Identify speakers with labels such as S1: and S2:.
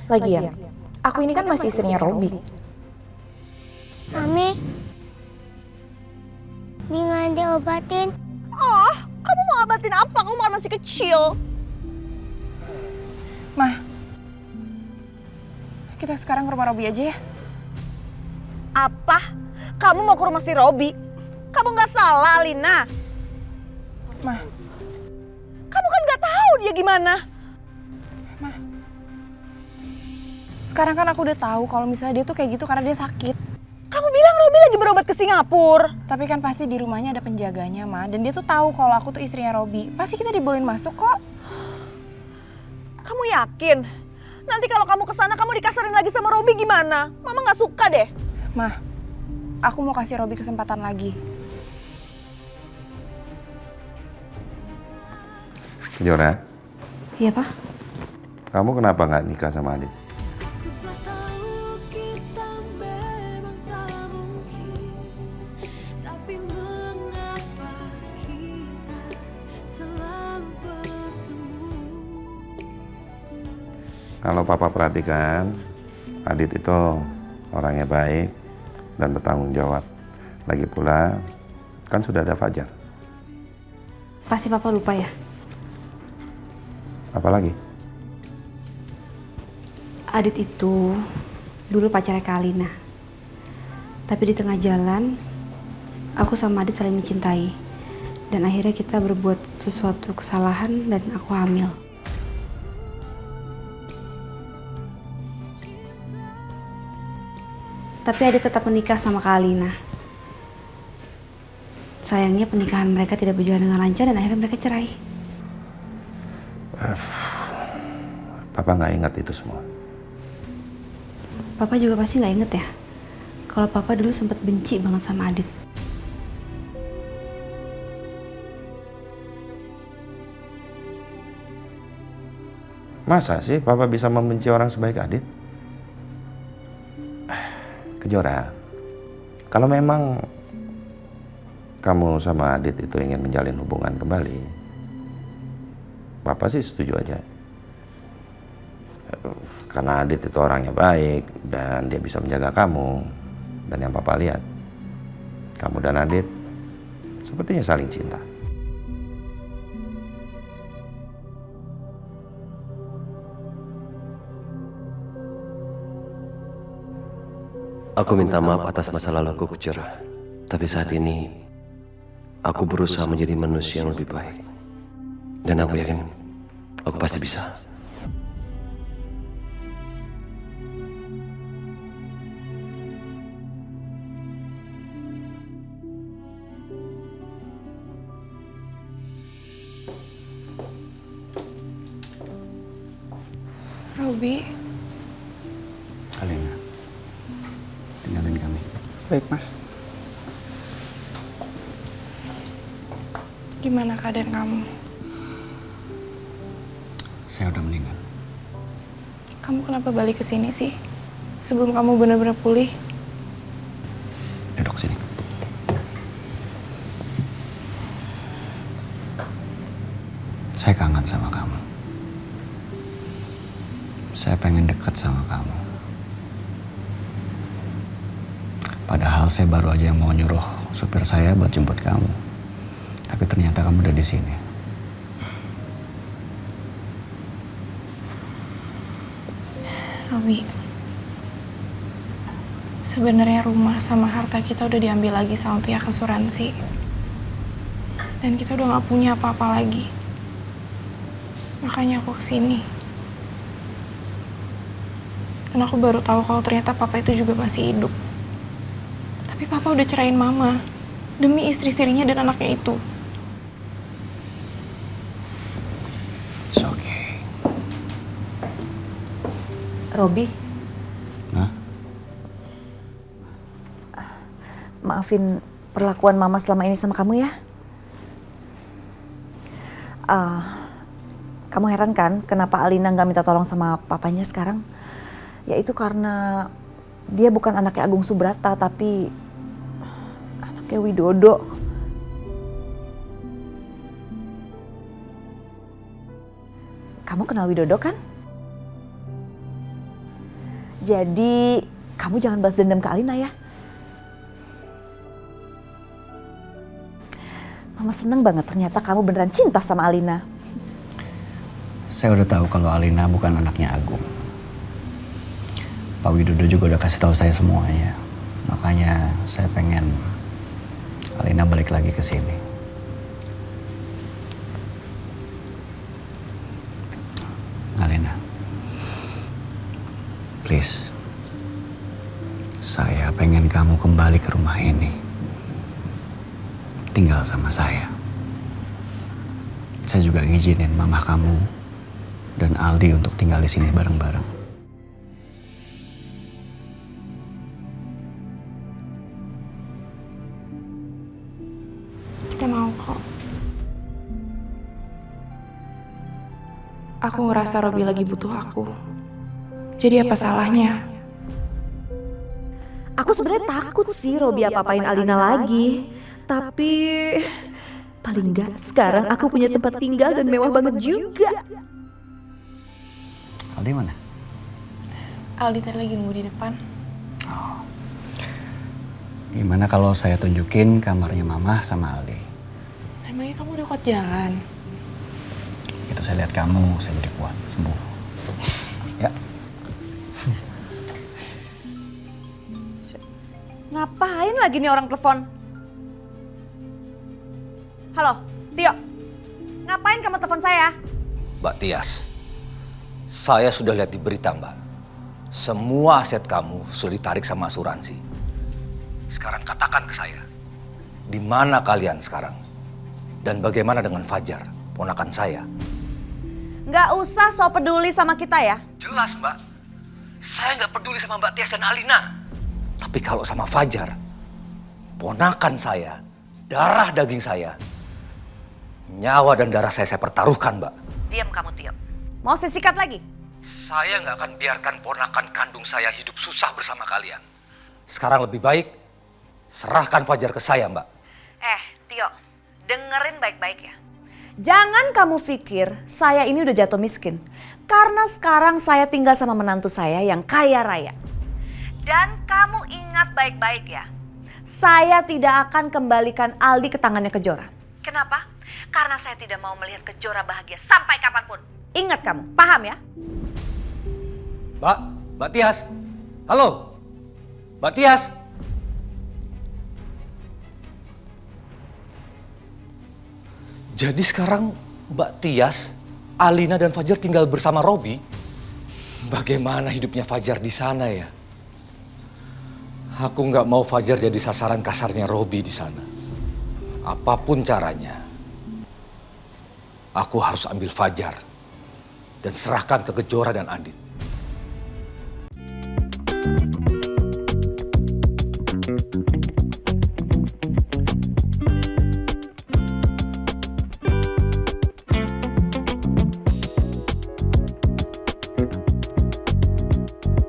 S1: Lagian, aku ini kan masih istrinya Robi.
S2: Mami, Bi nggak diobatin.
S3: Oh, kamu mau obatin apa? Kamu kan masih kecil.
S1: Mah, kita sekarang ke rumah Robi aja ya.
S3: Apa? Kamu mau ke rumah si Robi? Kamu nggak salah, Alina.
S1: Mah,
S3: Kamu kan nggak tahu dia gimana.
S1: sekarang kan aku udah tahu kalau misalnya dia tuh kayak gitu karena dia sakit.
S3: Kamu bilang Robi lagi berobat ke Singapura.
S1: Tapi kan pasti di rumahnya ada penjaganya, Ma. Dan dia tuh tahu kalau aku tuh istrinya Robi. Pasti kita dibolehin masuk kok.
S3: Kamu yakin? Nanti kalau kamu kesana kamu dikasarin lagi sama Robi gimana? Mama nggak suka deh.
S1: Mah, aku mau kasih Robi kesempatan lagi.
S4: Jora,
S1: Iya, Pak?
S4: kamu kenapa nggak nikah sama Adit? Kalau papa perhatikan, Adit itu orangnya baik dan bertanggung jawab. Lagi pula, kan sudah ada Fajar.
S1: Pasti Papa lupa ya?
S4: Apalagi?
S5: Adit itu dulu pacarnya Kak Alina. Tapi di tengah jalan, aku sama Adit saling mencintai. Dan akhirnya kita berbuat sesuatu kesalahan dan aku hamil. Tapi Adit tetap menikah sama Kak Alina. Sayangnya pernikahan mereka tidak berjalan dengan lancar dan akhirnya mereka cerai.
S4: Papa nggak ingat itu semua.
S5: Papa juga pasti nggak inget ya, kalau Papa dulu sempat benci banget sama Adit.
S4: Masa sih Papa bisa membenci orang sebaik Adit? Kejora, kalau memang kamu sama Adit itu ingin menjalin hubungan kembali, Papa sih setuju aja. Karena Adit itu orangnya baik dan dia bisa menjaga kamu. Dan yang Papa lihat, kamu dan Adit sepertinya saling cinta.
S6: Aku minta maaf atas masa lalu aku Jora. Tapi saat ini, aku berusaha menjadi manusia yang lebih baik. Dan aku yakin, aku pasti bisa.
S1: Robi,
S4: Alina, tinggalin kami.
S7: Baik, Mas.
S1: gimana keadaan kamu?
S7: Saya udah meninggal.
S1: Kamu kenapa balik ke sini sih? Sebelum kamu benar-benar pulih.
S7: Duduk sini. Saya kangen sama kamu. Saya pengen dekat sama kamu. Padahal saya baru aja mau nyuruh supir saya buat jemput kamu. Tapi ternyata kamu udah di sini.
S1: Robi, sebenarnya rumah sama harta kita udah diambil lagi sama pihak asuransi. Dan kita udah gak punya apa-apa lagi. Makanya aku kesini. Dan aku baru tahu kalau ternyata papa itu juga masih hidup. Tapi papa udah cerain mama demi istri-istrinya dan anaknya itu.
S7: It's okay.
S5: Robi,
S7: Nah,
S8: Maafin perlakuan mama selama ini sama kamu ya. Kamu heran kan kenapa Alina nggak minta tolong sama papanya sekarang? Ya itu karena dia bukan anaknya Agung Subrata, tapi anaknya Widodo. Kamu kenal Widodo kan? Jadi kamu jangan balas dendam ke Alina ya. Mama seneng banget ternyata kamu beneran cinta sama Alina.
S7: Saya udah tahu kalau Alina bukan anaknya Agung. Pak Widodo juga udah kasih tahu saya semuanya. Makanya saya pengen Alina balik lagi ke sini. Alina, please. Saya pengen kamu kembali ke rumah ini. Tinggal sama saya. Saya juga ngizinin mama kamu dan Aldi untuk tinggal di sini bareng-bareng.
S1: Kita mau kok. Aku ngerasa Robi lagi butuh aku. Jadi apa salahnya?
S3: Aku sebenarnya takut sih Robi apa-apain Alina lagi. Tapi paling enggak sekarang aku punya tempat tinggal dan mewah banget juga.
S7: Aldi mana?
S1: Aldi tadi lagi nunggu di depan.
S7: Gimana kalau saya tunjukin kamarnya Mama sama Aldi?
S1: Emangnya kamu udah kuat jalan?
S7: Itu saya lihat kamu, saya jadi kuat, sembuh. Ya.
S8: Ngapain lagi nih orang telepon? Halo, Tio. Ngapain kamu telepon saya?
S9: Mbak Tias, saya sudah lihat di berita Mbak. Semua aset kamu sudah ditarik sama asuransi. Sekarang katakan ke saya, di mana kalian sekarang? Dan bagaimana dengan Fajar, ponakan saya?
S8: Nggak usah so peduli sama kita ya.
S9: Jelas Mbak, saya nggak peduli sama Mbak Tias dan Alina. Tapi kalau sama Fajar, ponakan saya, darah daging saya, nyawa dan darah saya pertaruhkan, Mbak.
S8: Diam kamu, Tio. Mau saya sikat lagi?
S9: Saya nggak akan biarkan ponakan kandung saya hidup susah bersama kalian. Sekarang lebih baik, serahkan Fajar ke saya, Mbak.
S8: Tio, dengerin baik-baik ya. Jangan kamu pikir saya ini udah jatuh miskin. Karena sekarang saya tinggal sama menantu saya yang kaya raya. Dan kamu ingat baik-baik ya. Saya tidak akan kembalikan Aldi ke tangannya Kejora. Kenapa? Karena saya tidak mau melihat Kejora bahagia sampai kapanpun. Ingat kamu, paham ya?
S9: Mbak Tias. Halo, Mbak Tias. Jadi sekarang Mbak Tias, Alina dan Fajar tinggal bersama Robi. Bagaimana hidupnya Fajar di sana ya? Aku nggak mau Fajar jadi sasaran kasarnya Robi di sana. Apapun caranya, aku harus ambil Fajar dan serahkan ke Kejora dan Adit.